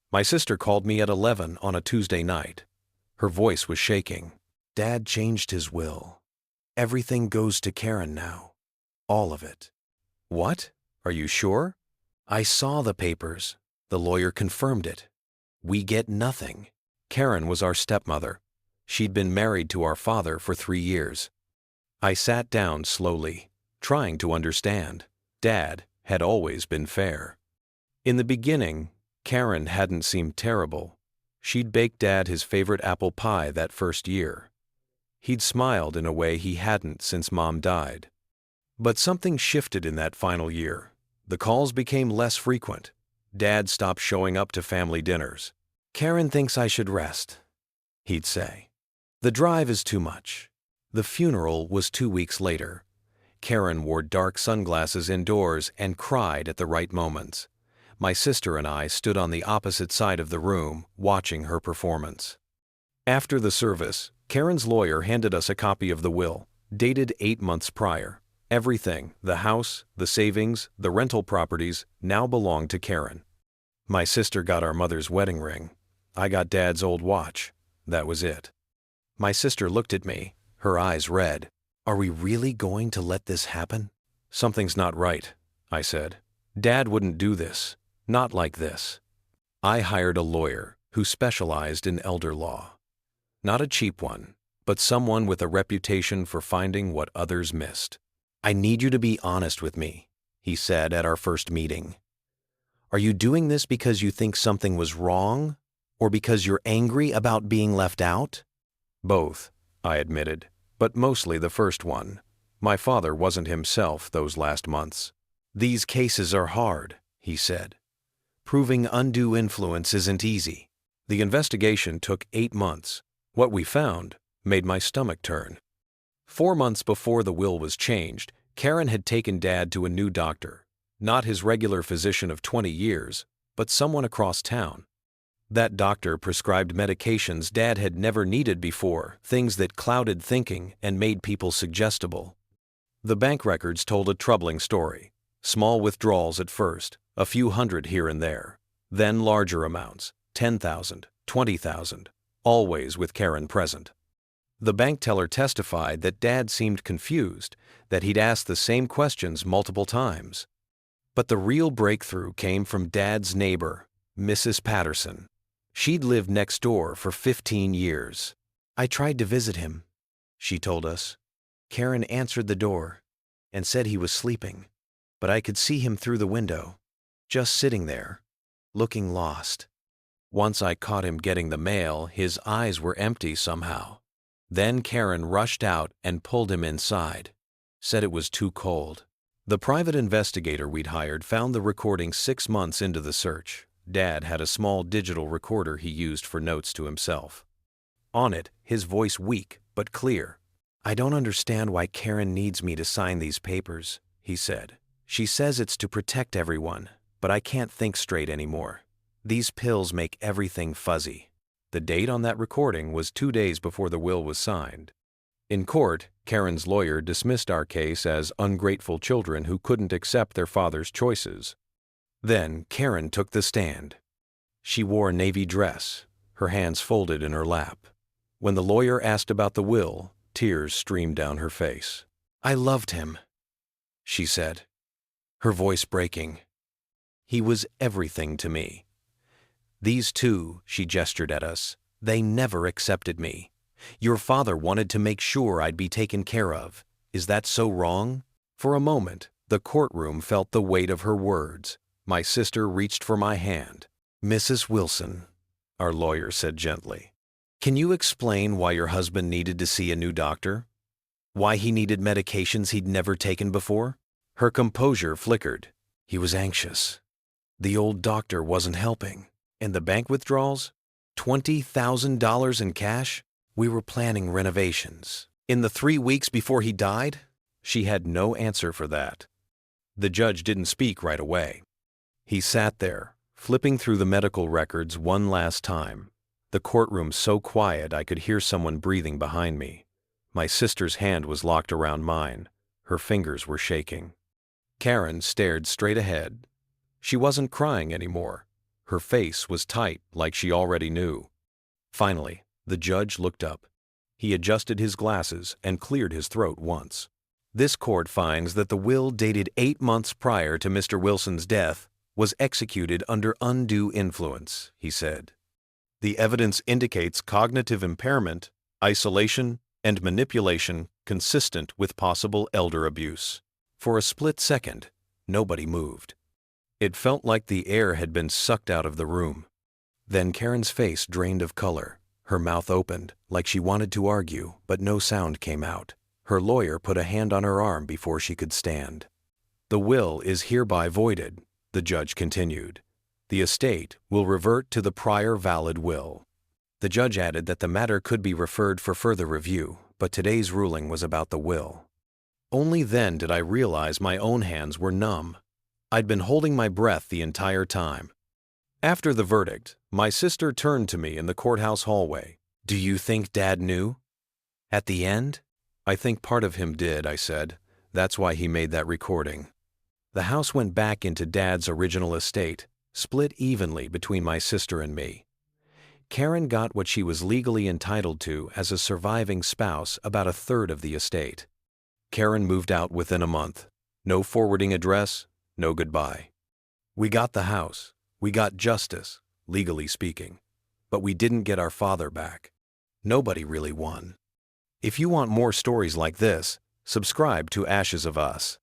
My sister called me at 11 on a Tuesday night. Her voice was shaking. Dad changed his will. Everything goes to Karen now. All of it. What? Are you sure? I saw the papers. The lawyer confirmed it. We get nothing. Karen was our stepmother. She'd been married to our father for 3 years. I sat down slowly, trying to understand. Dad had always been fair. In the beginning, Karen hadn't seemed terrible. She'd baked Dad his favorite apple pie that first year. He'd smiled in a way he hadn't since Mom died. But something shifted in that final year. The calls became less frequent. Dad stopped showing up to family dinners. Karen thinks I should rest, he'd say. The drive is too much. The funeral was 2 weeks later. Karen wore dark sunglasses indoors and cried at the right moments. My sister and I stood on the opposite side of the room, watching her performance. After the service, Karen's lawyer handed us a copy of the will, dated 8 months prior. Everything, the house, the savings, the rental properties, now belonged to Karen. My sister got our mother's wedding ring. I got Dad's old watch. That was it. My sister looked at me, her eyes red. Are we really going to let this happen? Something's not right, I said. Dad wouldn't do this. Not like this. I hired a lawyer who specialized in elder law. Not a cheap one, but someone with a reputation for finding what others missed. I need you to be honest with me, he said at our first meeting. Are you doing this because you think something was wrong, or because you're angry about being left out? Both, I admitted, but mostly the first one. My father wasn't himself those last months. These cases are hard, he said. Proving undue influence isn't easy. The investigation took 8 months. What we found made my stomach turn. 4 months before the will was changed, Karen had taken Dad to a new doctor. Not his regular physician of 20 years, but someone across town. That doctor prescribed medications Dad had never needed before, things that clouded thinking and made people suggestible. The bank records told a troubling story. Small withdrawals at first, a few hundred here and there. Then larger amounts, 10,000, 20,000, always with Karen present. The bank teller testified that Dad seemed confused, that he'd asked the same questions multiple times. But the real breakthrough came from Dad's neighbor, Mrs. Patterson. She'd lived next door for 15 years. I tried to visit him, she told us. Karen answered the door and said he was sleeping, but I could see him through the window, just sitting there, looking lost. Once I caught him getting the mail, his eyes were empty somehow. Then Karen rushed out and pulled him inside, said it was too cold. The private investigator we'd hired found the recording 6 months into the search. Dad had a small digital recorder he used for notes to himself. On it, his voice weak but clear. I don't understand why Karen needs me to sign these papers, he said. She says it's to protect everyone, but I can't think straight anymore. These pills make everything fuzzy. The date on that recording was 2 days before the will was signed. In court, Karen's lawyer dismissed our case as ungrateful children who couldn't accept their father's choices. Then Karen took the stand. She wore a navy dress, her hands folded in her lap. When the lawyer asked about the will, tears streamed down her face. I loved him, she said, her voice breaking. He was everything to me. These two, she gestured at us, they never accepted me. Your father wanted to make sure I'd be taken care of. Is that so wrong? For a moment, the courtroom felt the weight of her words. My sister reached for my hand. Mrs. Wilson, our lawyer said gently, can you explain why your husband needed to see a new doctor? Why he needed medications he'd never taken before? Her composure flickered. He was anxious. The old doctor wasn't helping. And the bank withdrawals? $20,000 in cash? We were planning renovations. In the 3 weeks before he died? She had no answer for that. The judge didn't speak right away. He sat there, flipping through the medical records one last time. The courtroom so quiet I could hear someone breathing behind me. My sister's hand was locked around mine. Her fingers were shaking. Karen stared straight ahead. She wasn't crying anymore. Her face was tight, like she already knew. Finally, the judge looked up. He adjusted his glasses and cleared his throat once. This court finds that the will dated 8 months prior to Mr. Wilson's death was executed under undue influence, he said. The evidence indicates cognitive impairment, isolation, and manipulation consistent with possible elder abuse. For a split second, nobody moved. It felt like the air had been sucked out of the room. Then Karen's face drained of color. Her mouth opened, like she wanted to argue, but no sound came out. Her lawyer put a hand on her arm before she could stand. The will is hereby voided, the judge continued. The estate will revert to the prior valid will. The judge added that the matter could be referred for further review, but today's ruling was about the will. Only then did I realize my own hands were numb. I'd been holding my breath the entire time. After the verdict, my sister turned to me in the courthouse hallway. "Do you think Dad knew?" "At the end?" "I think part of him did," I said. "That's why he made that recording." The house went back into Dad's original estate, split evenly between my sister and me. Karen got what she was legally entitled to as a surviving spouse, about a third of the estate. Karen moved out within a month. No forwarding address, no goodbye. We got the house. We got justice, legally speaking. But we didn't get our father back. Nobody really won. If you want more stories like this, subscribe to Ashes of Us.